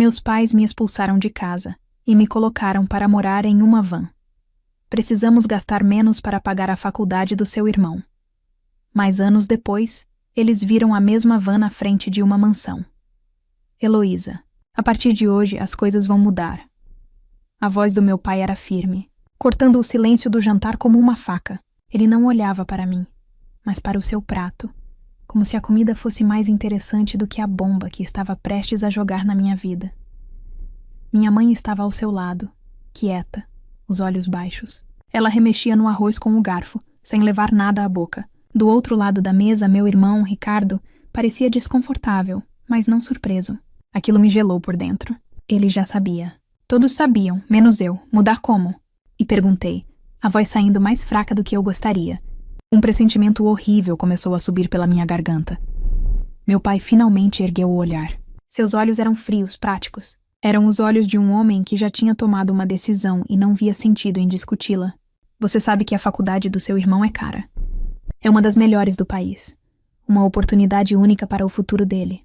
Meus pais me expulsaram de casa e me colocaram para morar em uma van. Precisamos gastar menos para pagar a faculdade do seu irmão. Mas anos depois, eles viram a mesma van na frente de uma mansão. Heloísa, a partir de hoje as coisas vão mudar. A voz do meu pai era firme, cortando o silêncio do jantar como uma faca. Ele não olhava para mim, mas para o seu prato, como se a comida fosse mais interessante do que a bomba que estava prestes a jogar na minha vida. Minha mãe estava ao seu lado, quieta, os olhos baixos. Ela remexia no arroz com o garfo, sem levar nada à boca. Do outro lado da mesa, meu irmão, Ricardo, parecia desconfortável, mas não surpreso. Aquilo me gelou por dentro. Ele já sabia. Todos sabiam, menos eu. Mudar como? E perguntei, a voz saindo mais fraca do que eu gostaria. Um pressentimento horrível começou a subir pela minha garganta. Meu pai finalmente ergueu o olhar. Seus olhos eram frios, práticos. Eram os olhos de um homem que já tinha tomado uma decisão e não via sentido em discuti-la. Você sabe que a faculdade do seu irmão é cara. É uma das melhores do país. Uma oportunidade única para o futuro dele.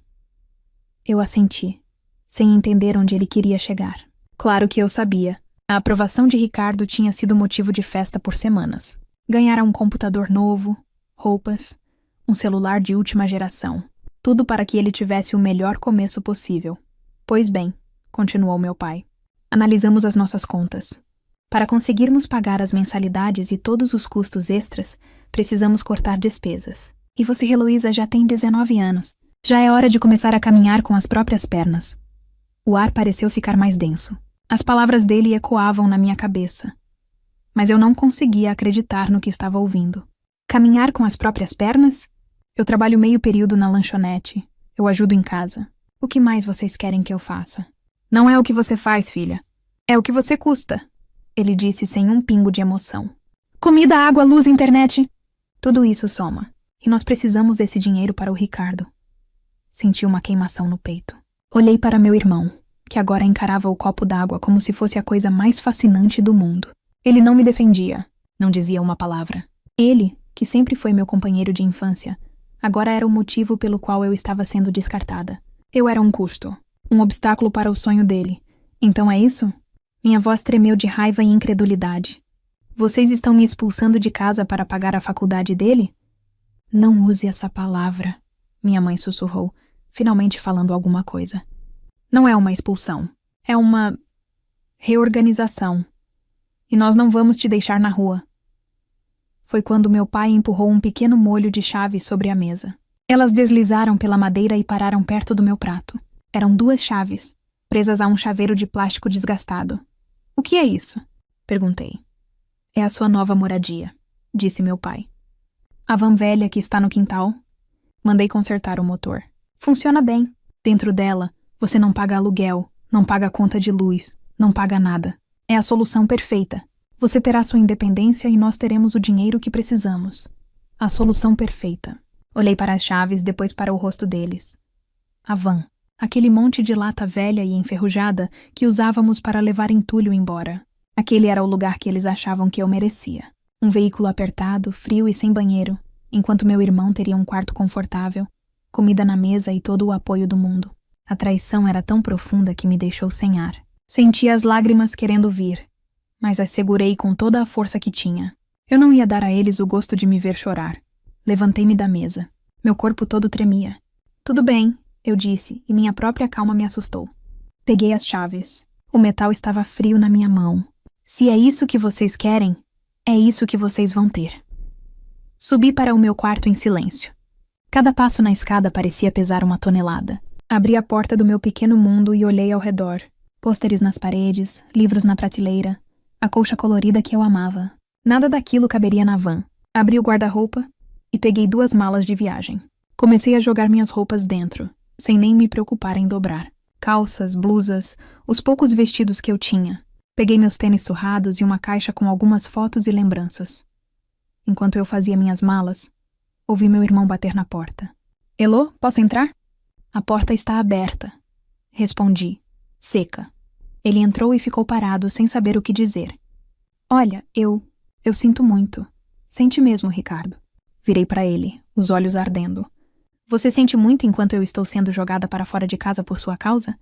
Eu assenti, sem entender onde ele queria chegar. Claro que eu sabia. A aprovação de Ricardo tinha sido motivo de festa por semanas. Ganhara um computador novo, roupas, um celular de última geração. Tudo para que ele tivesse o melhor começo possível. Pois bem, continuou meu pai. Analisamos as nossas contas. Para conseguirmos pagar as mensalidades e todos os custos extras, precisamos cortar despesas. E você, Heloísa, já tem 19 anos. Já é hora de começar a caminhar com as próprias pernas. O ar pareceu ficar mais denso. As palavras dele ecoavam na minha cabeça. Mas eu não conseguia acreditar no que estava ouvindo. Caminhar com as próprias pernas? Eu trabalho meio período na lanchonete. Eu ajudo em casa. O que mais vocês querem que eu faça? Não é o que você faz, filha. É o que você custa. Ele disse sem um pingo de emoção. Comida, água, luz, internet. Tudo isso soma. E nós precisamos desse dinheiro para o Ricardo. Senti uma queimação no peito. Olhei para meu irmão, que agora encarava o copo d'água como se fosse a coisa mais fascinante do mundo. Ele não me defendia, não dizia uma palavra. Ele, que sempre foi meu companheiro de infância, agora era o motivo pelo qual eu estava sendo descartada. Eu era um custo, um obstáculo para o sonho dele. Então é isso? Minha voz tremeu de raiva e incredulidade. Vocês estão me expulsando de casa para pagar a faculdade dele? Não use essa palavra, minha mãe sussurrou, finalmente falando alguma coisa. Não é uma expulsão, é uma reorganização. E nós não vamos te deixar na rua. Foi quando meu pai empurrou um pequeno molho de chaves sobre a mesa. Elas deslizaram pela madeira e pararam perto do meu prato. Eram 2 chaves, presas a um chaveiro de plástico desgastado. O que é isso? Perguntei. É a sua nova moradia, disse meu pai. A van velha que está no quintal? Mandei consertar o motor. Funciona bem. Dentro dela, você não paga aluguel, não paga conta de luz, não paga nada. É a solução perfeita. Você terá sua independência e nós teremos o dinheiro que precisamos. A solução perfeita. Olhei para as chaves, depois para o rosto deles. A van. Aquele monte de lata velha e enferrujada que usávamos para levar entulho embora. Aquele era o lugar que eles achavam que eu merecia. Um veículo apertado, frio e sem banheiro, enquanto meu irmão teria um quarto confortável, comida na mesa e todo o apoio do mundo. A traição era tão profunda que me deixou sem ar. Senti as lágrimas querendo vir, mas as segurei com toda a força que tinha. Eu não ia dar a eles o gosto de me ver chorar. Levantei-me da mesa. Meu corpo todo tremia. Tudo bem, eu disse, e minha própria calma me assustou. Peguei as chaves. O metal estava frio na minha mão. Se é isso que vocês querem, é isso que vocês vão ter. Subi para o meu quarto em silêncio. Cada passo na escada parecia pesar 1 tonelada. Abri a porta do meu pequeno mundo e olhei ao redor. Pôsteres nas paredes, livros na prateleira, a colcha colorida que eu amava. Nada daquilo caberia na van. Abri o guarda-roupa e peguei 2 malas de viagem. Comecei a jogar minhas roupas dentro, sem nem me preocupar em dobrar. Calças, blusas, os poucos vestidos que eu tinha. Peguei meus tênis surrados e uma caixa com algumas fotos e lembranças. Enquanto eu fazia minhas malas, ouvi meu irmão bater na porta. Elô, posso entrar? A porta está aberta. Respondi, seca. Ele entrou e ficou parado, sem saber o que dizer. Olha, eu sinto muito. Sente mesmo, Ricardo. Virei para ele, os olhos ardendo. Você sente muito enquanto eu estou sendo jogada para fora de casa por sua causa?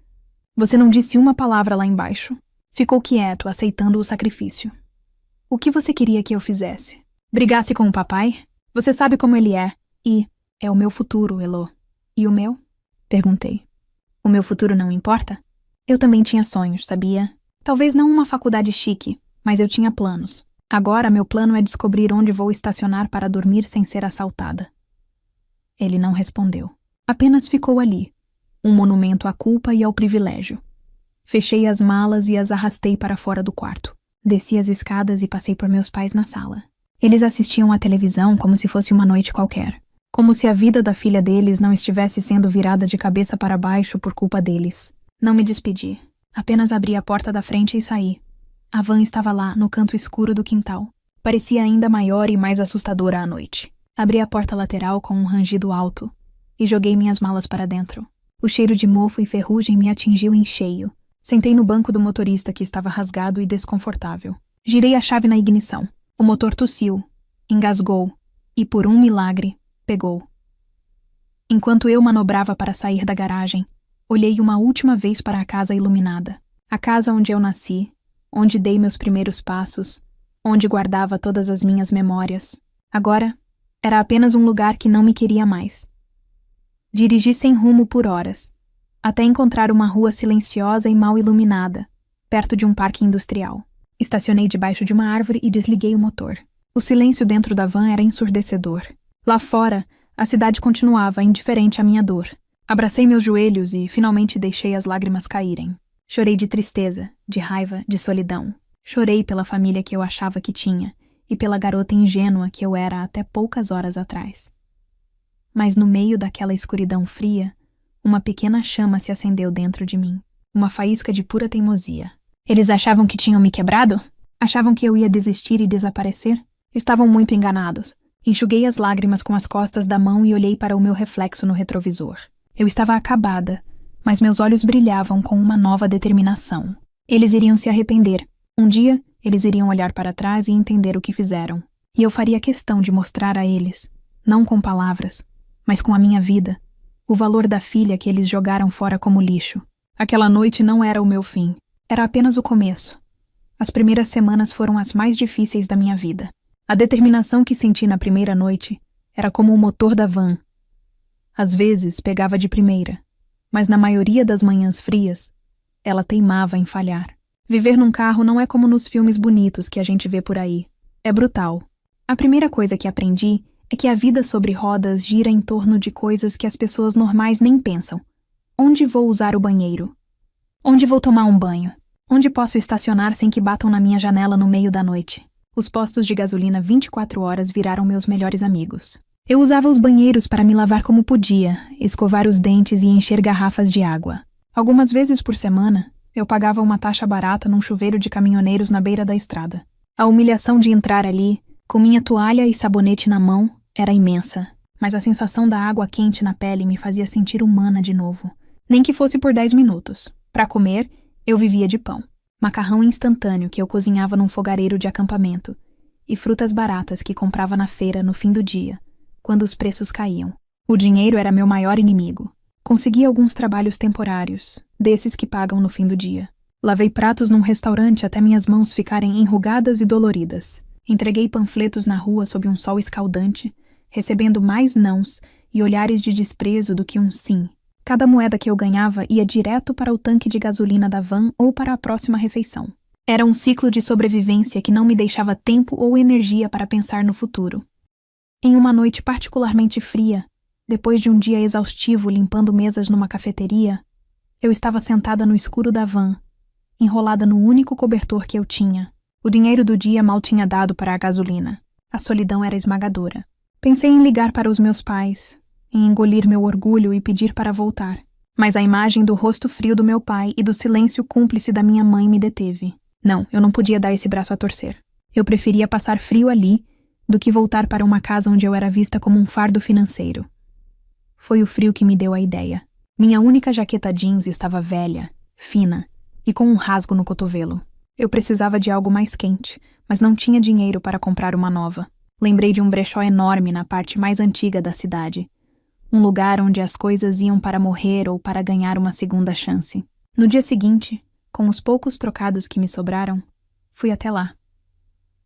Você não disse uma palavra lá embaixo. Ficou quieto, aceitando o sacrifício. O que você queria que eu fizesse? Brigasse com o papai? Você sabe como ele é. E é o meu futuro, Elo. E o meu? Perguntei. O meu futuro não importa? Eu também tinha sonhos, sabia? Talvez não uma faculdade chique, mas eu tinha planos. Agora meu plano é descobrir onde vou estacionar para dormir sem ser assaltada. Ele não respondeu. Apenas ficou ali, um monumento à culpa e ao privilégio. Fechei as malas e as arrastei para fora do quarto. Desci as escadas e passei por meus pais na sala. Eles assistiam à televisão como se fosse uma noite qualquer. Como se a vida da filha deles não estivesse sendo virada de cabeça para baixo por culpa deles. Não me despedi. Apenas abri a porta da frente e saí. A van estava lá, no canto escuro do quintal. Parecia ainda maior e mais assustadora à noite. Abri a porta lateral com um rangido alto e joguei minhas malas para dentro. O cheiro de mofo e ferrugem me atingiu em cheio. Sentei no banco do motorista que estava rasgado e desconfortável. Girei a chave na ignição. O motor tossiu, engasgou e, por um milagre, pegou. Enquanto eu manobrava para sair da garagem, olhei uma última vez para a casa iluminada. A casa onde eu nasci, onde dei meus primeiros passos, onde guardava todas as minhas memórias. Agora, era apenas um lugar que não me queria mais. Dirigi sem rumo por horas, até encontrar uma rua silenciosa e mal iluminada, perto de um parque industrial. Estacionei debaixo de uma árvore e desliguei o motor. O silêncio dentro da van era ensurdecedor. Lá fora, a cidade continuava indiferente à minha dor. Abracei meus joelhos e finalmente deixei as lágrimas caírem. Chorei de tristeza, de raiva, de solidão. Chorei pela família que eu achava que tinha e pela garota ingênua que eu era até poucas horas atrás. Mas no meio daquela escuridão fria, uma pequena chama se acendeu dentro de mim. Uma faísca de pura teimosia. Eles achavam que tinham me quebrado? Achavam que eu ia desistir e desaparecer? Estavam muito enganados. Enxuguei as lágrimas com as costas da mão e olhei para o meu reflexo no retrovisor. Eu estava acabada, mas meus olhos brilhavam com uma nova determinação. Eles iriam se arrepender. Um dia, eles iriam olhar para trás e entender o que fizeram. E eu faria questão de mostrar a eles, não com palavras, mas com a minha vida, o valor da filha que eles jogaram fora como lixo. Aquela noite não era o meu fim. Era apenas o começo. As primeiras semanas foram as mais difíceis da minha vida. A determinação que senti na primeira noite era como o motor da van. Às vezes pegava de primeira, mas na maioria das manhãs frias, ela teimava em falhar. Viver num carro não é como nos filmes bonitos que a gente vê por aí. É brutal. A primeira coisa que aprendi é que a vida sobre rodas gira em torno de coisas que as pessoas normais nem pensam. Onde vou usar o banheiro? Onde vou tomar um banho? Onde posso estacionar sem que batam na minha janela no meio da noite? Os postos de gasolina 24 horas viraram meus melhores amigos. Eu usava os banheiros para me lavar como podia, escovar os dentes e encher garrafas de água. Algumas vezes por semana, eu pagava uma taxa barata num chuveiro de caminhoneiros na beira da estrada. A humilhação de entrar ali, com minha toalha e sabonete na mão, era imensa, mas a sensação da água quente na pele me fazia sentir humana de novo, nem que fosse por 10 minutos. Para comer, eu vivia de pão, macarrão instantâneo que eu cozinhava num fogareiro de acampamento, e frutas baratas que comprava na feira no fim do dia, quando os preços caíam. O dinheiro era meu maior inimigo. Consegui alguns trabalhos temporários, desses que pagam no fim do dia. Lavei pratos num restaurante até minhas mãos ficarem enrugadas e doloridas. Entreguei panfletos na rua sob um sol escaldante, recebendo mais nãos e olhares de desprezo do que um sim. Cada moeda que eu ganhava ia direto para o tanque de gasolina da van ou para a próxima refeição. Era um ciclo de sobrevivência que não me deixava tempo ou energia para pensar no futuro. Em uma noite particularmente fria, depois de um dia exaustivo limpando mesas numa cafeteria, eu estava sentada no escuro da van, enrolada no único cobertor que eu tinha. O dinheiro do dia mal tinha dado para a gasolina. A solidão era esmagadora. Pensei em ligar para os meus pais, em engolir meu orgulho e pedir para voltar. Mas a imagem do rosto frio do meu pai e do silêncio cúmplice da minha mãe me deteve. Não, eu não podia dar esse braço a torcer. Eu preferia passar frio ali do que voltar para uma casa onde eu era vista como um fardo financeiro. Foi o frio que me deu a ideia. Minha única jaqueta jeans estava velha, fina e com um rasgo no cotovelo. Eu precisava de algo mais quente, mas não tinha dinheiro para comprar uma nova. Lembrei de um brechó enorme na parte mais antiga da cidade. Um lugar onde as coisas iam para morrer ou para ganhar uma segunda chance. No dia seguinte, com os poucos trocados que me sobraram, fui até lá.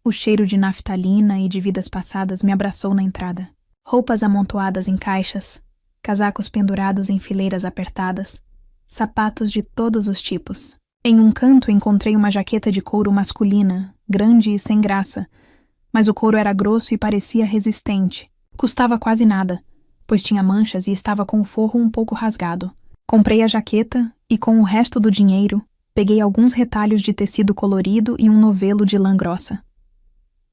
O cheiro de naftalina e de vidas passadas me abraçou na entrada. Roupas amontoadas em caixas, casacos pendurados em fileiras apertadas, sapatos de todos os tipos. Em um canto encontrei uma jaqueta de couro masculina, grande e sem graça, mas o couro era grosso e parecia resistente. Custava quase nada, pois tinha manchas e estava com o forro um pouco rasgado. Comprei a jaqueta e, com o resto do dinheiro, peguei alguns retalhos de tecido colorido e um novelo de lã grossa.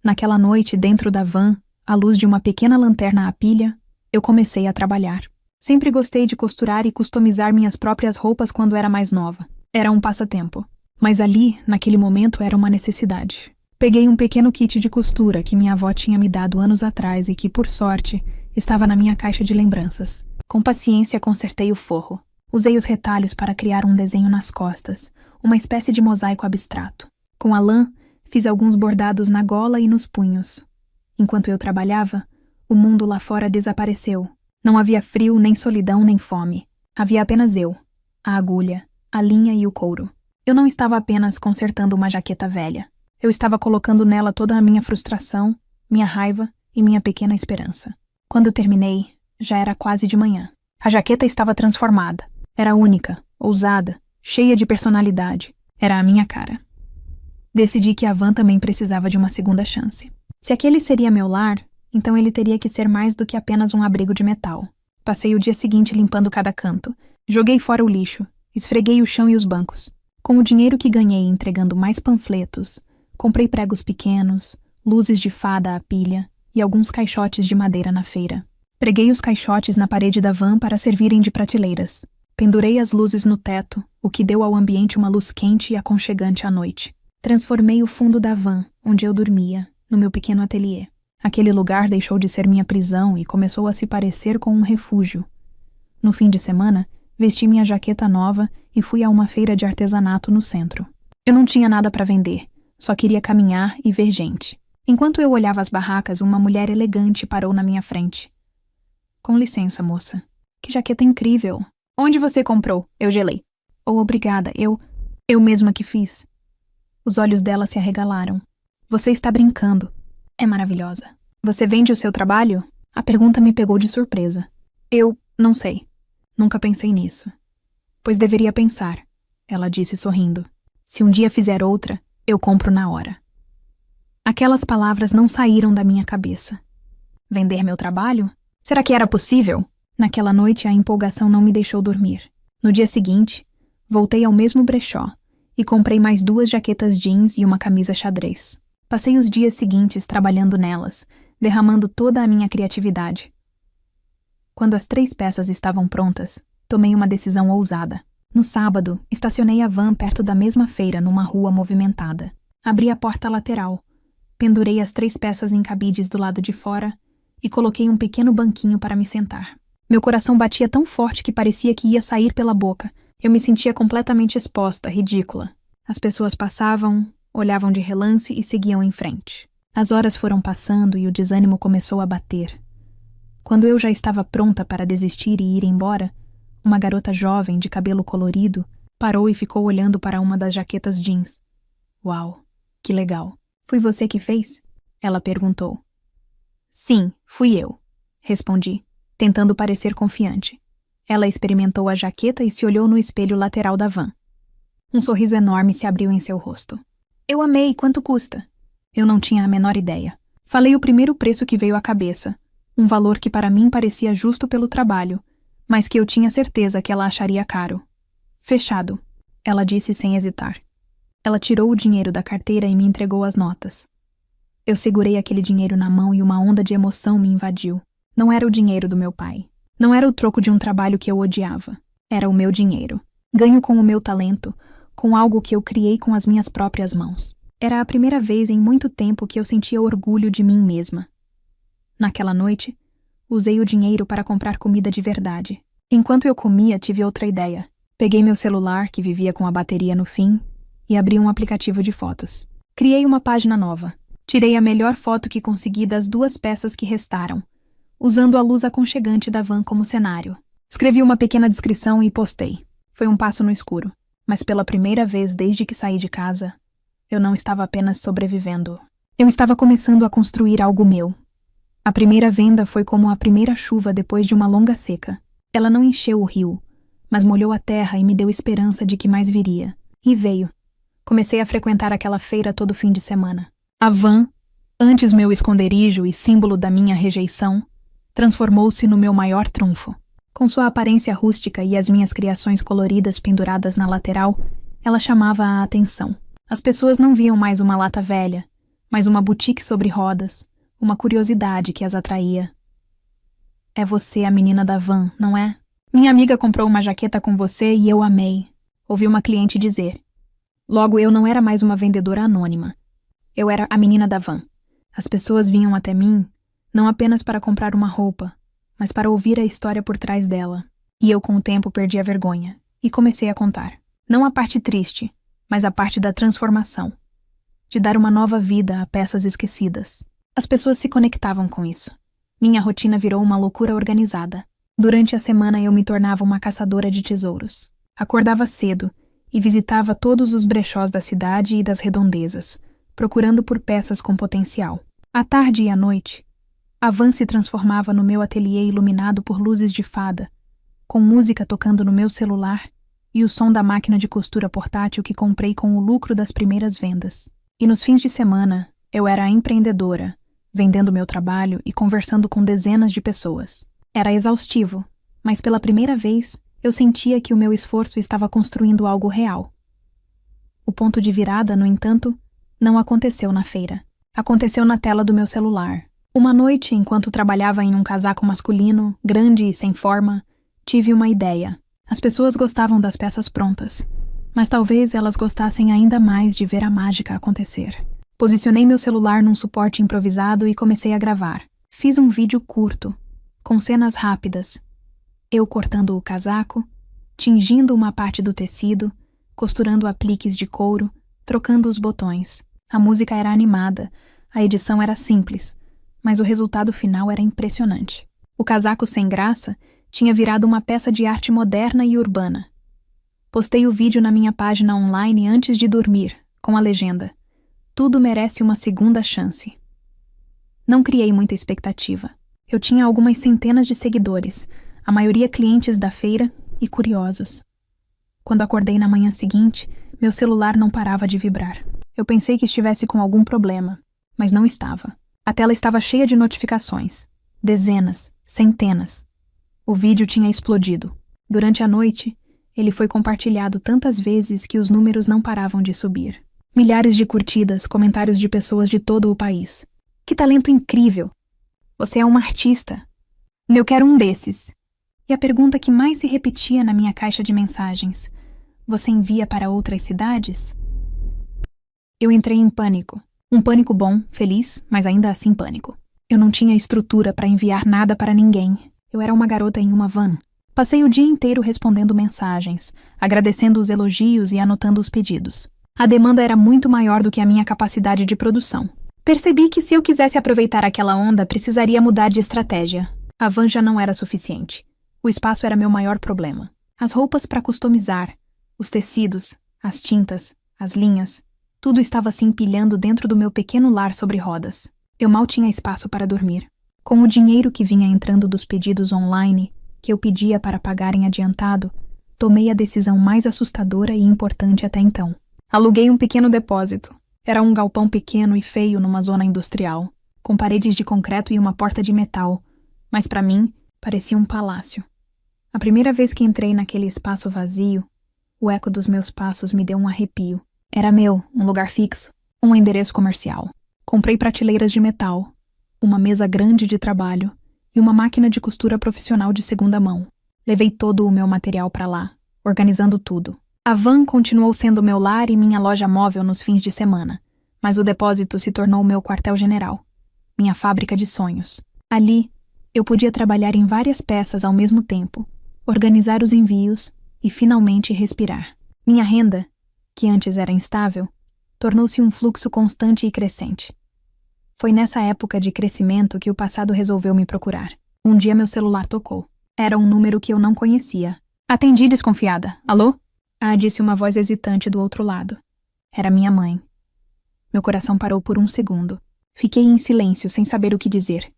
Naquela noite, dentro da van, à luz de uma pequena lanterna à pilha, eu comecei a trabalhar. Sempre gostei de costurar e customizar minhas próprias roupas quando era mais nova. Era um passatempo. Mas ali, naquele momento, era uma necessidade. Peguei um pequeno kit de costura que minha avó tinha me dado anos atrás e que, por sorte, estava na minha caixa de lembranças. Com paciência, consertei o forro. Usei os retalhos para criar um desenho nas costas, uma espécie de mosaico abstrato. Com a lã, fiz alguns bordados na gola e nos punhos. Enquanto eu trabalhava, o mundo lá fora desapareceu. Não havia frio, nem solidão, nem fome. Havia apenas eu, a agulha, a linha e o couro. Eu não estava apenas consertando uma jaqueta velha. Eu estava colocando nela toda a minha frustração, minha raiva e minha pequena esperança. Quando terminei, já era quase de manhã. A jaqueta estava transformada. Era única, ousada, cheia de personalidade. Era a minha cara. Decidi que a van também precisava de uma segunda chance. Se aquele seria meu lar, então ele teria que ser mais do que apenas um abrigo de metal. Passei o dia seguinte limpando cada canto. Joguei fora o lixo. Esfreguei o chão e os bancos. Com o dinheiro que ganhei entregando mais panfletos, comprei pregos pequenos, luzes de fada à pilha e alguns caixotes de madeira na feira. Preguei os caixotes na parede da van para servirem de prateleiras. Pendurei as luzes no teto, o que deu ao ambiente uma luz quente e aconchegante à noite. Transformei o fundo da van, onde eu dormia, no meu pequeno ateliê. Aquele lugar deixou de ser minha prisão e começou a se parecer com um refúgio. No fim de semana, vesti minha jaqueta nova e fui a uma feira de artesanato no centro. Eu não tinha nada para vender, só queria caminhar e ver gente. Enquanto eu olhava as barracas, uma mulher elegante parou na minha frente. Com licença, moça. Que jaqueta incrível. Onde você comprou? Eu gelei. Oh, obrigada. Eu mesma que fiz. Os olhos dela se arregalaram. Você está brincando. É maravilhosa. Você vende o seu trabalho? A pergunta me pegou de surpresa. Eu não sei. Nunca pensei nisso. Pois deveria pensar, ela disse sorrindo. Se um dia fizer outra, eu compro na hora. Aquelas palavras não saíram da minha cabeça. Vender meu trabalho? Será que era possível? Naquela noite, a empolgação não me deixou dormir. No dia seguinte, voltei ao mesmo brechó e comprei mais 2 jaquetas jeans e uma camisa xadrez. Passei os dias seguintes trabalhando nelas, derramando toda a minha criatividade. Quando as 3 peças estavam prontas, tomei uma decisão ousada. No sábado, estacionei a van perto da mesma feira numa rua movimentada. Abri a porta lateral, pendurei as 3 peças em cabides do lado de fora e coloquei um pequeno banquinho para me sentar. Meu coração batia tão forte que parecia que ia sair pela boca. Eu me sentia completamente exposta, ridícula. As pessoas passavam, olhavam de relance e seguiam em frente. As horas foram passando e o desânimo começou a bater. Quando eu já estava pronta para desistir e ir embora, uma garota jovem de cabelo colorido parou e ficou olhando para uma das jaquetas jeans. Uau, que legal. Foi você que fez? Ela perguntou. Sim, fui eu, respondi, tentando parecer confiante. Ela experimentou a jaqueta e se olhou no espelho lateral da van. Um sorriso enorme se abriu em seu rosto. Eu amei, quanto custa? Eu não tinha a menor ideia. Falei o primeiro preço que veio à cabeça, um valor que para mim parecia justo pelo trabalho, mas que eu tinha certeza que ela acharia caro. Fechado, ela disse sem hesitar. Ela tirou o dinheiro da carteira e me entregou as notas. Eu segurei aquele dinheiro na mão e uma onda de emoção me invadiu. Não era o dinheiro do meu pai. Não era o troco de um trabalho que eu odiava. Era o meu dinheiro. Ganho com o meu talento, com algo que eu criei com as minhas próprias mãos. Era a primeira vez em muito tempo que eu sentia orgulho de mim mesma. Naquela noite, usei o dinheiro para comprar comida de verdade. Enquanto eu comia, tive outra ideia. Peguei meu celular, que vivia com a bateria no fim, e abri um aplicativo de fotos. Criei uma página nova. Tirei a melhor foto que consegui das 2 peças que restaram, usando a luz aconchegante da van como cenário. Escrevi uma pequena descrição e postei. Foi um passo no escuro. Mas pela primeira vez desde que saí de casa, eu não estava apenas sobrevivendo. Eu estava começando a construir algo meu. A primeira venda foi como a primeira chuva depois de uma longa seca. Ela não encheu o rio, mas molhou a terra e me deu esperança de que mais viria. E veio. Comecei a frequentar aquela feira todo fim de semana. A van, antes meu esconderijo e símbolo da minha rejeição, transformou-se no meu maior trunfo. Com sua aparência rústica e as minhas criações coloridas penduradas na lateral, ela chamava a atenção. As pessoas não viam mais uma lata velha, mas uma boutique sobre rodas, uma curiosidade que as atraía. É você a menina da van, não é? Minha amiga comprou uma jaqueta com você e eu amei, ouvi uma cliente dizer. Logo, eu não era mais uma vendedora anônima. Eu era a menina da van. As pessoas vinham até mim, não apenas para comprar uma roupa, mas para ouvir a história por trás dela. E eu, com o tempo, perdi a vergonha e comecei a contar. Não a parte triste, mas a parte da transformação. De dar uma nova vida a peças esquecidas. As pessoas se conectavam com isso. Minha rotina virou uma loucura organizada. Durante a semana eu me tornava uma caçadora de tesouros. Acordava cedo e visitava todos os brechós da cidade e das redondezas, procurando por peças com potencial. À tarde e à noite, a van se transformava no meu ateliê iluminado por luzes de fada, com música tocando no meu celular e o som da máquina de costura portátil que comprei com o lucro das primeiras vendas. E nos fins de semana, eu era a empreendedora, vendendo meu trabalho e conversando com dezenas de pessoas. Era exaustivo, mas pela primeira vez eu sentia que o meu esforço estava construindo algo real. O ponto de virada, no entanto, não aconteceu na feira. Aconteceu na tela do meu celular. Uma noite, enquanto trabalhava em um casaco masculino, grande e sem forma, tive uma ideia. As pessoas gostavam das peças prontas, mas talvez elas gostassem ainda mais de ver a mágica acontecer. Posicionei meu celular num suporte improvisado e comecei a gravar. Fiz um vídeo curto, com cenas rápidas. Eu cortando o casaco, tingindo uma parte do tecido, costurando apliques de couro, trocando os botões. A música era animada, a edição era simples, mas o resultado final era impressionante. O casaco sem graça tinha virado uma peça de arte moderna e urbana. Postei o vídeo na minha página online antes de dormir, com a legenda: "Tudo merece uma segunda chance." Não criei muita expectativa. Eu tinha algumas centenas de seguidores, a maioria clientes da feira e curiosos. Quando acordei na manhã seguinte, meu celular não parava de vibrar. Eu pensei que estivesse com algum problema, mas não estava. A tela estava cheia de notificações. Dezenas, centenas. O vídeo tinha explodido. Durante a noite, ele foi compartilhado tantas vezes que os números não paravam de subir. Milhares de curtidas, comentários de pessoas de todo o país. "Que talento incrível! Você é uma artista. Eu quero um desses." E a pergunta que mais se repetia na minha caixa de mensagens: "Você envia para outras cidades?" Eu entrei em pânico. Um pânico bom, feliz, mas ainda assim pânico. Eu não tinha estrutura para enviar nada para ninguém. Eu era uma garota em uma van. Passei o dia inteiro respondendo mensagens, agradecendo os elogios e anotando os pedidos. A demanda era muito maior do que a minha capacidade de produção. Percebi que se eu quisesse aproveitar aquela onda, precisaria mudar de estratégia. A van já não era suficiente. O espaço era meu maior problema. As roupas para customizar, os tecidos, as tintas, as linhas, tudo estava se empilhando dentro do meu pequeno lar sobre rodas. Eu mal tinha espaço para dormir. Com o dinheiro que vinha entrando dos pedidos online, que eu pedia para pagar em adiantado, tomei a decisão mais assustadora e importante até então. Aluguei um pequeno depósito. Era um galpão pequeno e feio numa zona industrial, com paredes de concreto e uma porta de metal, mas para mim parecia um palácio. A primeira vez que entrei naquele espaço vazio, o eco dos meus passos me deu um arrepio. Era meu, um lugar fixo, um endereço comercial. Comprei prateleiras de metal, uma mesa grande de trabalho e uma máquina de costura profissional de segunda mão. Levei todo o meu material para lá, organizando tudo. A van continuou sendo meu lar e minha loja móvel nos fins de semana, mas o depósito se tornou meu quartel-general, minha fábrica de sonhos. Ali, eu podia trabalhar em várias peças ao mesmo tempo, organizar os envios e finalmente respirar. Minha renda, que antes era instável, tornou-se um fluxo constante e crescente. Foi nessa época de crescimento que o passado resolveu me procurar. Um dia meu celular tocou. Era um número que eu não conhecia. Atendi desconfiada. "Alô?" Disse uma voz hesitante do outro lado. Era minha mãe. Meu coração parou por um segundo. Fiquei em silêncio, sem saber o que dizer.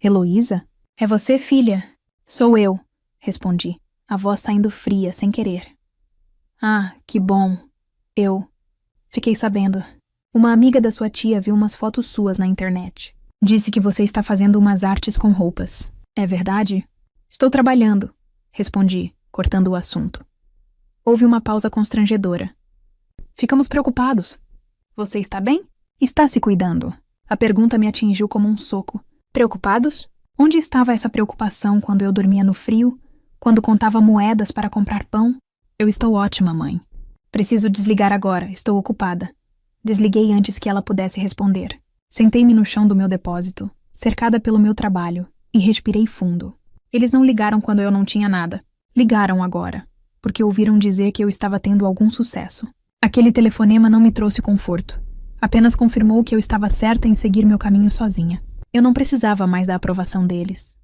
Heloísa? É você, filha? Sou eu, respondi, a voz saindo fria, sem querer. Ah, que bom. Fiquei sabendo. Uma amiga da sua tia viu umas fotos suas na internet. Disse que você está fazendo umas artes com roupas. É verdade? Estou trabalhando, respondi, cortando o assunto. Houve uma pausa constrangedora. Ficamos preocupados. Você está bem? Está se cuidando. A pergunta me atingiu como um soco. Preocupados? Onde estava essa preocupação quando eu dormia no frio? Quando contava moedas para comprar pão? Eu estou ótima, mãe. Preciso desligar agora, estou ocupada. Desliguei antes que ela pudesse responder. Sentei-me no chão do meu depósito, cercada pelo meu trabalho, e respirei fundo. Eles não ligaram quando eu não tinha nada. Ligaram agora, porque ouviram dizer que eu estava tendo algum sucesso. Aquele telefonema não me trouxe conforto. Apenas confirmou que eu estava certa em seguir meu caminho sozinha. Eu não precisava mais da aprovação deles.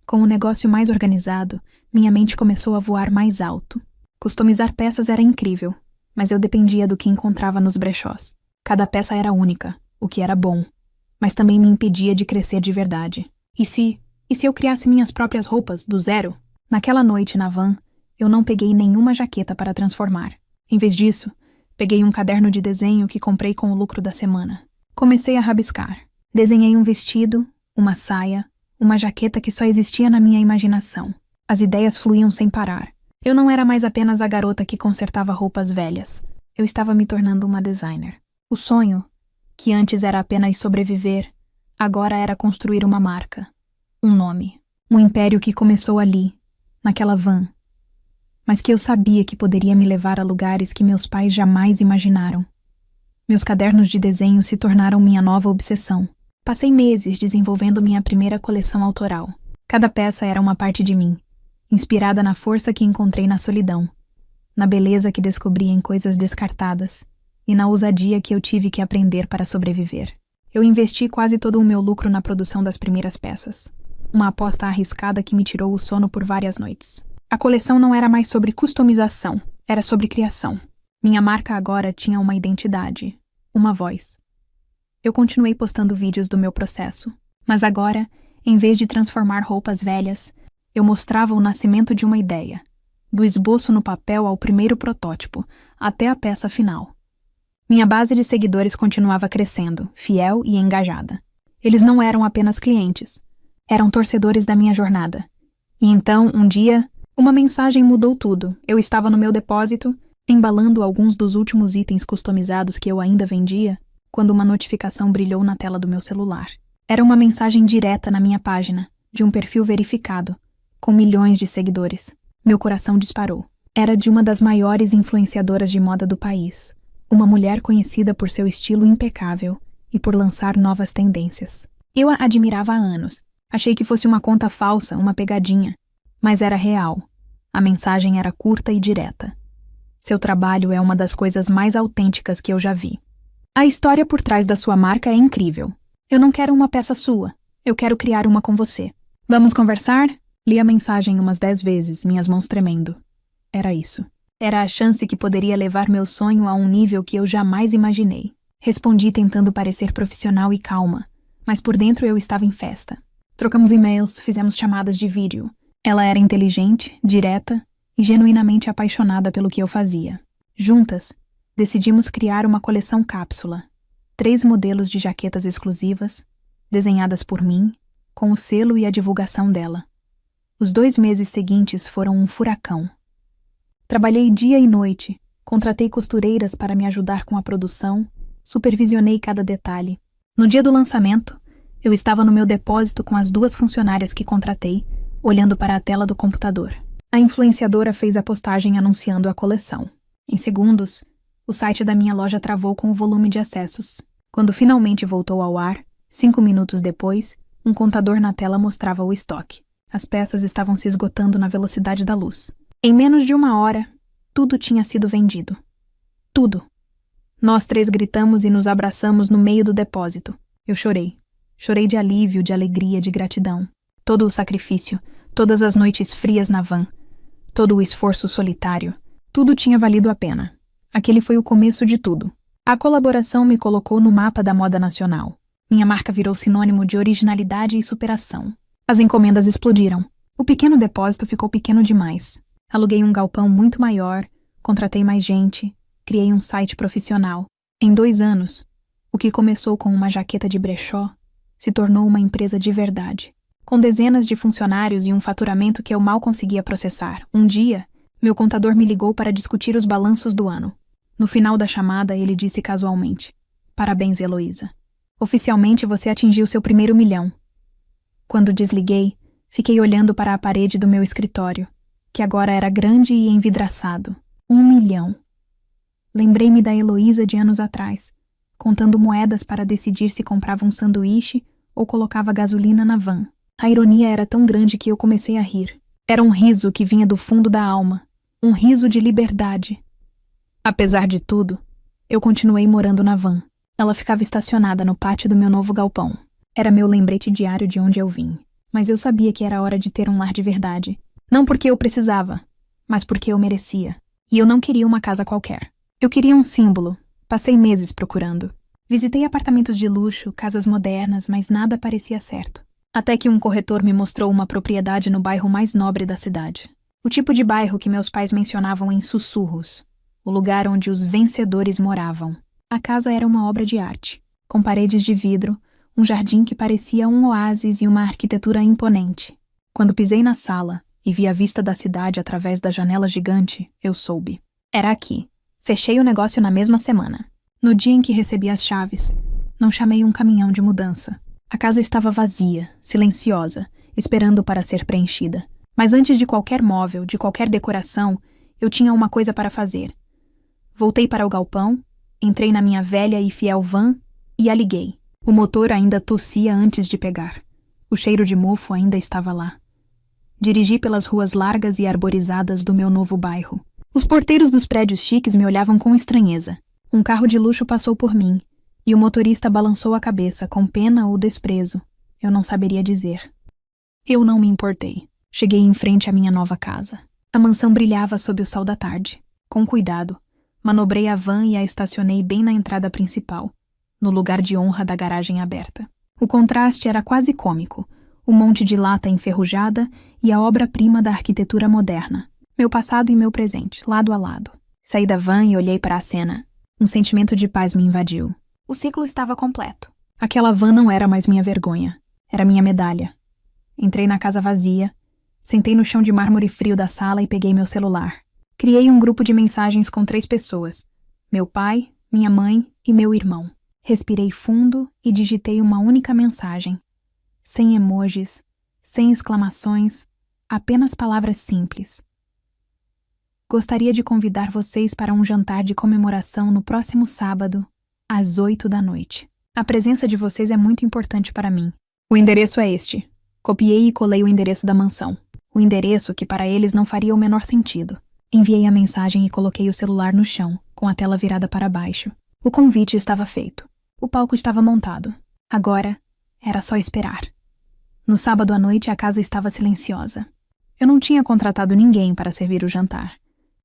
Com o negócio mais organizado, minha mente começou a voar mais alto. Customizar peças era incrível, mas eu dependia do que encontrava nos brechós. Cada peça era única, o que era bom, mas também me impedia de crescer de verdade. E se eu criasse minhas próprias roupas, do zero? Naquela noite, na van, eu não peguei nenhuma jaqueta para transformar. Em vez disso, peguei um caderno de desenho que comprei com o lucro da semana. Comecei a rabiscar. Desenhei um vestido, uma saia, uma jaqueta que só existia na minha imaginação. As ideias fluíam sem parar. Eu não era mais apenas a garota que consertava roupas velhas. Eu estava me tornando uma designer. O sonho, que antes era apenas sobreviver, agora era construir uma marca. Um nome. Um império que começou ali, naquela van. Mas que eu sabia que poderia me levar a lugares que meus pais jamais imaginaram. Meus cadernos de desenho se tornaram minha nova obsessão. Passei meses desenvolvendo minha primeira coleção autoral. Cada peça era uma parte de mim, inspirada na força que encontrei na solidão, na beleza que descobri em coisas descartadas e na ousadia que eu tive que aprender para sobreviver. Eu investi quase todo o meu lucro na produção das primeiras peças. Uma aposta arriscada que me tirou o sono por várias noites. A coleção não era mais sobre customização, era sobre criação. Minha marca agora tinha uma identidade, uma voz. Eu continuei postando vídeos do meu processo, mas agora, em vez de transformar roupas velhas, eu mostrava o nascimento de uma ideia, do esboço no papel ao primeiro protótipo, até a peça final. Minha base de seguidores continuava crescendo, fiel e engajada. Eles não eram apenas clientes, eram torcedores da minha jornada. E então, um dia, uma mensagem mudou tudo. Eu estava no meu depósito, embalando alguns dos últimos itens customizados que eu ainda vendia, quando uma notificação brilhou na tela do meu celular. Era uma mensagem direta na minha página, de um perfil verificado, com milhões de seguidores. Meu coração disparou. Era de uma das maiores influenciadoras de moda do país, uma mulher conhecida por seu estilo impecável e por lançar novas tendências. Eu a admirava há anos. Achei que fosse uma conta falsa, uma pegadinha, mas era real. A mensagem era curta e direta. Seu trabalho é uma das coisas mais autênticas que eu já vi. A história por trás da sua marca é incrível. Eu não quero uma peça sua. Eu quero criar uma com você. Vamos conversar? Li a mensagem umas 10 vezes, minhas mãos tremendo. Era isso. Era a chance que poderia levar meu sonho a um nível que eu jamais imaginei. Respondi tentando parecer profissional e calma, mas por dentro eu estava em festa. Trocamos e-mails, fizemos chamadas de vídeo. Ela era inteligente, direta e genuinamente apaixonada pelo que eu fazia. Juntas, decidimos criar uma coleção cápsula. 3 modelos de jaquetas exclusivas, desenhadas por mim, com o selo e a divulgação dela. Os 2 meses seguintes foram um furacão. Trabalhei dia e noite, contratei costureiras para me ajudar com a produção, supervisionei cada detalhe. No dia do lançamento, eu estava no meu depósito com as 2 funcionárias que contratei, olhando para a tela do computador. A influenciadora fez a postagem anunciando a coleção. Em segundos, o site da minha loja travou com o volume de acessos. Quando finalmente voltou ao ar, 5 minutos depois, um contador na tela mostrava o estoque. As peças estavam se esgotando na velocidade da luz. Em menos de 1 hora, tudo tinha sido vendido. Tudo. Nós 3 gritamos e nos abraçamos no meio do depósito. Eu chorei. Chorei de alívio, de alegria, de gratidão. Todo o sacrifício, todas as noites frias na van, todo o esforço solitário, Tudo tinha valido a pena. Aquele foi o começo de tudo. A colaboração me colocou no mapa da moda nacional. Minha marca virou sinônimo de originalidade e superação. As encomendas explodiram. O pequeno depósito ficou pequeno demais. Aluguei um galpão muito maior, contratei mais gente, criei um site profissional. Em 2 anos, o que começou com uma jaqueta de brechó se tornou uma empresa de verdade, com dezenas de funcionários e um faturamento que eu mal conseguia processar. Um dia, meu contador me ligou para discutir os balanços do ano. No final da chamada, ele disse casualmente: "Parabéns, Heloísa. Oficialmente você atingiu seu primeiro 1 milhão." Quando desliguei, fiquei olhando para a parede do meu escritório, que agora era grande e envidraçado. 1 milhão. Lembrei-me da Heloísa de anos atrás, contando moedas para decidir se comprava um sanduíche ou colocava gasolina na van. A ironia era tão grande que eu comecei a rir. Era um riso que vinha do fundo da alma, um riso de liberdade. Apesar de tudo, eu continuei morando na van. Ela ficava estacionada no pátio do meu novo galpão. Era meu lembrete diário de onde eu vim. Mas eu sabia que era hora de ter um lar de verdade. Não porque eu precisava, mas porque eu merecia. E eu não queria uma casa qualquer. Eu queria um símbolo. Passei meses procurando. Visitei apartamentos de luxo, casas modernas, mas nada parecia certo. Até que um corretor me mostrou uma propriedade no bairro mais nobre da cidade. O tipo de bairro que meus pais mencionavam em sussurros. O lugar onde os vencedores moravam. A casa era uma obra de arte, com paredes de vidro, um jardim que parecia um oásis e uma arquitetura imponente. Quando pisei na sala e vi a vista da cidade através da janela gigante, eu soube. Era aqui. Fechei o negócio na mesma semana. No dia em que recebi as chaves, não chamei um caminhão de mudança. A casa estava vazia, silenciosa, esperando para ser preenchida. Mas antes de qualquer móvel, de qualquer decoração, eu tinha uma coisa para fazer. Voltei para o galpão, entrei na minha velha e fiel van e a liguei. O motor ainda tossia antes de pegar. O cheiro de mofo ainda estava lá. Dirigi pelas ruas largas e arborizadas do meu novo bairro. Os porteiros dos prédios chiques me olhavam com estranheza. Um carro de luxo passou por mim, e o motorista balançou a cabeça com pena ou desprezo. Eu não saberia dizer. Eu não me importei. Cheguei em frente à minha nova casa. A mansão brilhava sob o sol da tarde. Com cuidado, manobrei a van e a estacionei bem na entrada principal, no lugar de honra da garagem aberta. O contraste era quase cômico, o monte de lata enferrujada e a obra-prima da arquitetura moderna. Meu passado e meu presente, lado a lado. Saí da van e olhei para a cena. Um sentimento de paz me invadiu. O ciclo estava completo. Aquela van não era mais minha vergonha. Era minha medalha. Entrei na casa vazia, sentei no chão de mármore frio da sala e peguei meu celular. Criei um grupo de mensagens com 3 pessoas. Meu pai, minha mãe e meu irmão. Respirei fundo e digitei uma única mensagem. Sem emojis, sem exclamações, apenas palavras simples. Gostaria de convidar vocês para um jantar de comemoração no próximo sábado, às 8 da noite. A presença de vocês é muito importante para mim. O endereço é este. Copiei e colei o endereço da mansão. O endereço que para eles não faria o menor sentido. Enviei a mensagem e coloquei o celular no chão, com a tela virada para baixo. O convite estava feito. O palco estava montado. Agora, era só esperar. No sábado à noite, a casa estava silenciosa. Eu não tinha contratado ninguém para servir o jantar.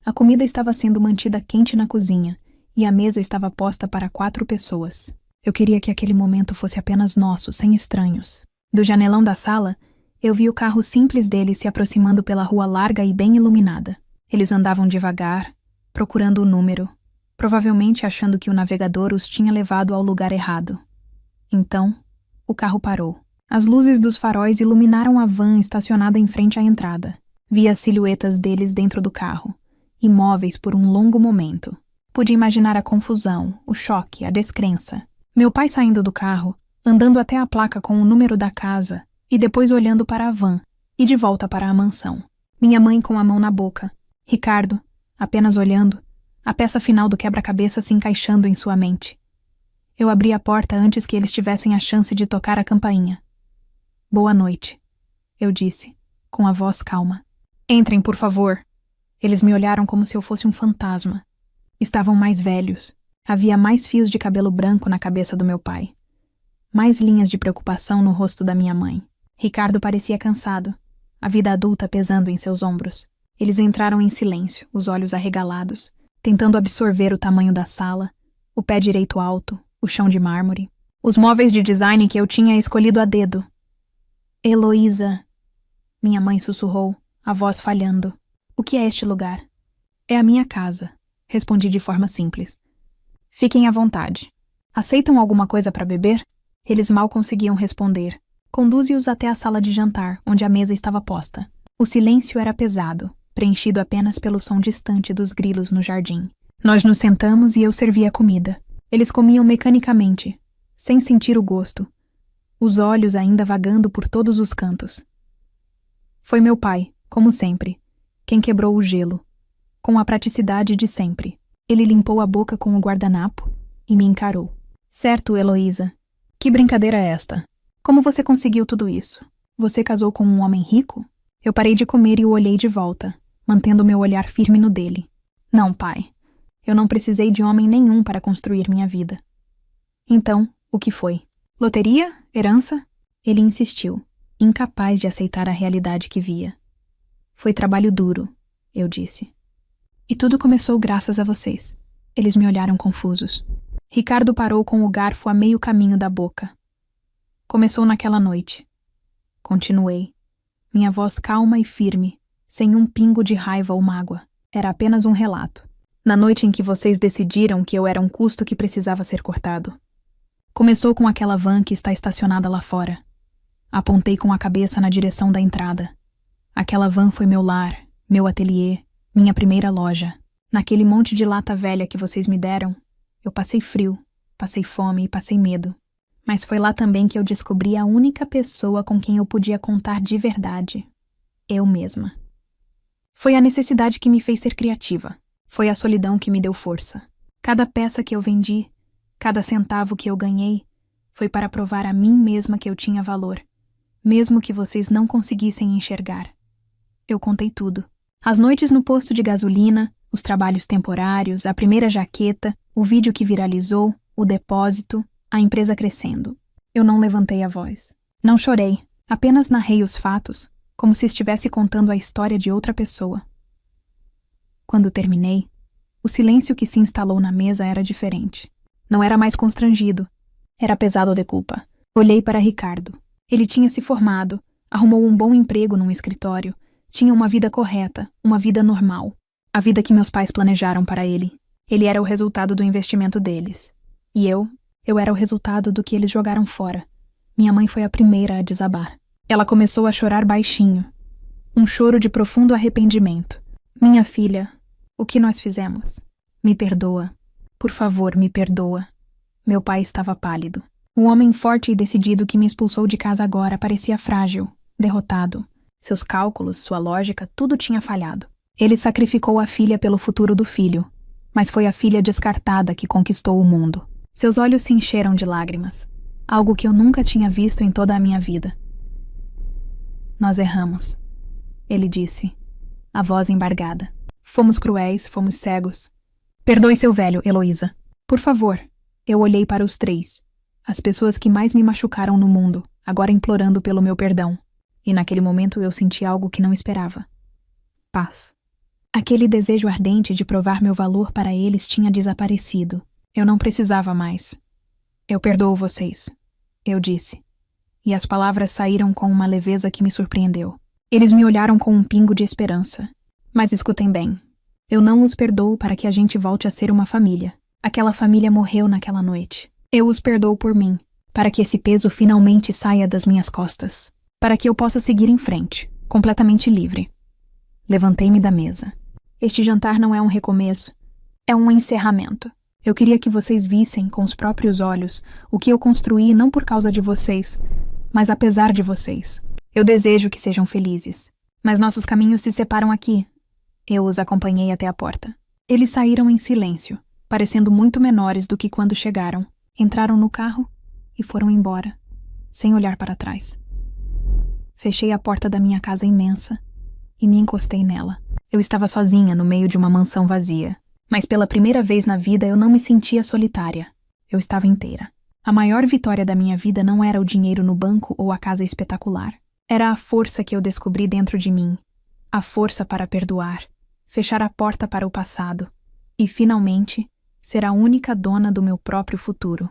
A comida estava sendo mantida quente na cozinha e a mesa estava posta para 4 pessoas. Eu queria que aquele momento fosse apenas nosso, sem estranhos. Do janelão da sala, eu vi o carro simples deles se aproximando pela rua larga e bem iluminada. Eles andavam devagar, procurando o número, provavelmente achando que o navegador os tinha levado ao lugar errado. Então, o carro parou. As luzes dos faróis iluminaram a van estacionada em frente à entrada. Vi as silhuetas deles dentro do carro, imóveis por um longo momento. Pude imaginar a confusão, o choque, a descrença. Meu pai saindo do carro, andando até a placa com o número da casa e depois olhando para a van e de volta para a mansão. Minha mãe com a mão na boca. Ricardo, apenas olhando, a peça final do quebra-cabeça se encaixando em sua mente. Eu abri a porta antes que eles tivessem a chance de tocar a campainha. Boa noite, eu disse, com a voz calma. Entrem, por favor. Eles me olharam como se eu fosse um fantasma. Estavam mais velhos. Havia mais fios de cabelo branco na cabeça do meu pai. Mais linhas de preocupação no rosto da minha mãe. Ricardo parecia cansado, a vida adulta pesando em seus ombros. Eles entraram em silêncio, os olhos arregalados, tentando absorver o tamanho da sala, o pé direito alto, o chão de mármore, os móveis de design que eu tinha escolhido a dedo. Heloísa, minha mãe sussurrou, a voz falhando. O que é este lugar? É a minha casa, respondi de forma simples. Fiquem à vontade. Aceitam alguma coisa para beber? Eles mal conseguiam responder. Conduze-os até a sala de jantar, onde a mesa estava posta. O silêncio era pesado, preenchido apenas pelo som distante dos grilos no jardim. Nós nos sentamos e eu servi a comida. Eles comiam mecanicamente, sem sentir o gosto, os olhos ainda vagando por todos os cantos. Foi meu pai, como sempre, quem quebrou o gelo, com a praticidade de sempre. Ele limpou a boca com o guardanapo e me encarou. Certo, Heloísa. Que brincadeira é esta? Como você conseguiu tudo isso? Você casou com um homem rico? Eu parei de comer e o olhei de volta, mantendo meu olhar firme no dele. Não, pai. Eu não precisei de homem nenhum para construir minha vida. Então, o que foi? Loteria? Herança? Ele insistiu, incapaz de aceitar a realidade que via. Foi trabalho duro, eu disse. E tudo começou graças a vocês. Eles me olharam confusos. Ricardo parou com o garfo a meio caminho da boca. Começou naquela noite. Continuei. Minha voz calma e firme, sem um pingo de raiva ou mágoa. Era apenas um relato. Na noite em que vocês decidiram que eu era um custo que precisava ser cortado. Começou com aquela van que está estacionada lá fora. Apontei com a cabeça na direção da entrada. Aquela van foi meu lar, meu ateliê, minha primeira loja. Naquele monte de lata velha que vocês me deram, eu passei frio, passei fome e passei medo. Mas foi lá também que eu descobri a única pessoa com quem eu podia contar de verdade. Eu mesma. Foi a necessidade que me fez ser criativa. Foi a solidão que me deu força. Cada peça que eu vendi, cada centavo que eu ganhei, foi para provar a mim mesma que eu tinha valor, mesmo que vocês não conseguissem enxergar. Eu contei tudo. As noites no posto de gasolina, os trabalhos temporários, a primeira jaqueta, o vídeo que viralizou, o depósito, a empresa crescendo. Eu não levantei a voz. Não chorei, apenas narrei os fatos, como se estivesse contando a história de outra pessoa. Quando terminei, o silêncio que se instalou na mesa era diferente. Não era mais constrangido. Era pesado de culpa. Olhei para Ricardo. Ele tinha se formado, arrumou um bom emprego num escritório, tinha uma vida correta, uma vida normal. A vida que meus pais planejaram para ele. Ele era o resultado do investimento deles. E eu era o resultado do que eles jogaram fora. Minha mãe foi a primeira a desabar. Ela começou a chorar baixinho. Um choro de profundo arrependimento. Minha filha, o que nós fizemos? Me perdoa. Por favor, me perdoa. Meu pai estava pálido. O homem forte e decidido que me expulsou de casa agora parecia frágil, derrotado. Seus cálculos, sua lógica, tudo tinha falhado. Ele sacrificou a filha pelo futuro do filho, mas foi a filha descartada que conquistou o mundo. Seus olhos se encheram de lágrimas, algo que eu nunca tinha visto em toda a minha vida. Nós erramos, ele disse, a voz embargada. Fomos cruéis, fomos cegos. Perdoe seu velho, Heloísa. Por favor. Eu olhei para os três, as pessoas que mais me machucaram no mundo, agora implorando pelo meu perdão. E naquele momento eu senti algo que não esperava. Paz. Aquele desejo ardente de provar meu valor para eles tinha desaparecido. Eu não precisava mais. Eu perdoo vocês, eu disse. E as palavras saíram com uma leveza que me surpreendeu. Eles me olharam com um pingo de esperança. Mas escutem bem. Eu não os perdoo para que a gente volte a ser uma família. Aquela família morreu naquela noite. Eu os perdoo por mim, para que esse peso finalmente saia das minhas costas. Para que eu possa seguir em frente, completamente livre. Levantei-me da mesa. Este jantar não é um recomeço, é um encerramento. Eu queria que vocês vissem com os próprios olhos o que eu construí não por causa de vocês, mas apesar de vocês. Eu desejo que sejam felizes. Mas nossos caminhos se separam aqui. Eu os acompanhei até a porta. Eles saíram em silêncio, parecendo muito menores do que quando chegaram. Entraram no carro e foram embora, sem olhar para trás. Fechei a porta da minha casa imensa e me encostei nela. Eu estava sozinha no meio de uma mansão vazia, mas pela primeira vez na vida eu não me sentia solitária. Eu estava inteira. A maior vitória da minha vida não era o dinheiro no banco ou a casa espetacular. Era a força que eu descobri dentro de mim, a força para perdoar, fechar a porta para o passado e, finalmente, ser a única dona do meu próprio futuro.